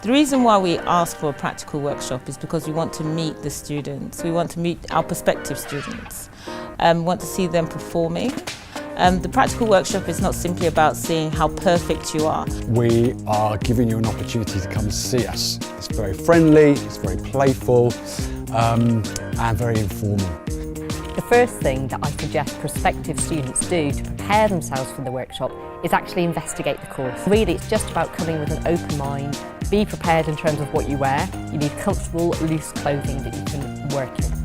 The reason why we ask for a practical workshop is because we want to meet the students. We want to meet our prospective students. We want to see them performing. The practical workshop is not simply about seeing how perfect you are. We are giving you an opportunity to come and see us. It's very friendly, it's very playful, and very informal. The first thing that I suggest prospective students do to prepare themselves for the workshop is actually investigate the course. Really, it's just about coming with an open mind. Be prepared in terms of what you wear. You need comfortable, loose clothing that you can work in.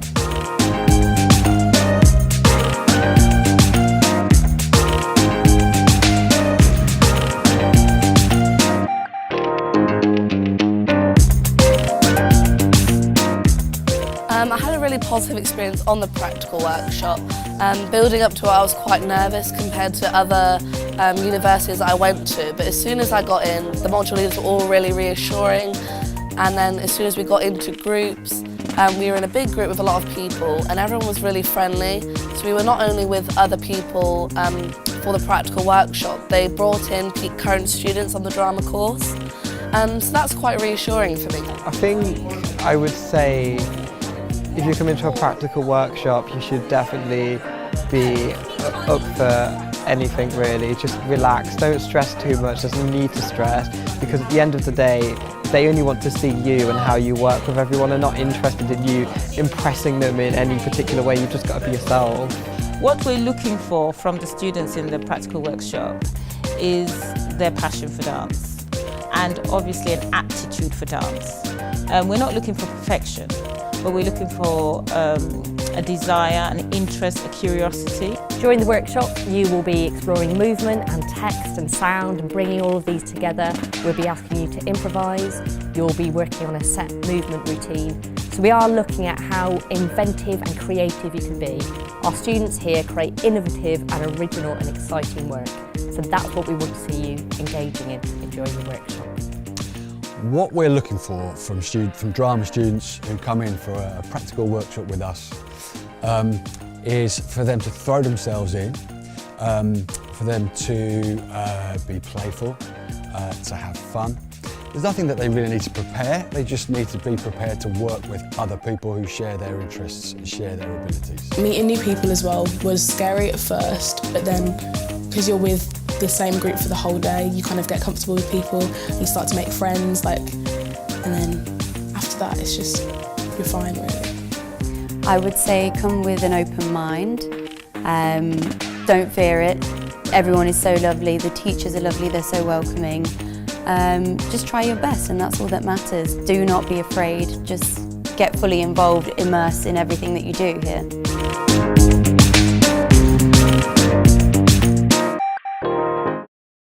I had a really positive experience on the practical workshop. Building up to it, I was quite nervous compared to other universities that I went to, but as soon as I got in, the module leaders were all really reassuring, and then as soon as we got into groups, we were in a big group with a lot of people, and everyone was really friendly. So we were not only with other people for the practical workshop, they brought in current students on the drama course, so that's quite reassuring for me. I think I would say if you come into a practical workshop, you should definitely be up for anything really. Just relax, don't stress too much, there's no need to stress, because at the end of the day, they only want to see you and how you work with everyone and not interested in you impressing them in any particular way. You've just got to be yourself. What we're looking for from the students in the practical workshop is their passion for dance and obviously an aptitude for dance. We're not looking for perfection, but we're looking for a desire, an interest, a curiosity. During the workshop, you will be exploring movement and text and sound and bringing all of these together. We'll be asking you to improvise. You'll be working on a set movement routine. So we are looking at how inventive and creative you can be. Our students here create innovative and original and exciting work. So that's what we want to see you engaging in during the workshop. What we're looking for from drama students who come in for a practical workshop with us is for them to throw themselves in, for them to be playful, to have fun. There's nothing that they really need to prepare, they just need to be prepared to work with other people who share their interests and share their abilities. Meeting new people as well was scary at first, but then because you're with the same group for the whole day, you kind of get comfortable with people, you start to make friends, and then after that it's just, you're fine really. I would say come with an open mind, don't fear it, everyone is so lovely, the teachers are lovely, they're so welcoming. Just try your best and that's all that matters. Do not be afraid, just get fully involved, immerse in everything that you do here.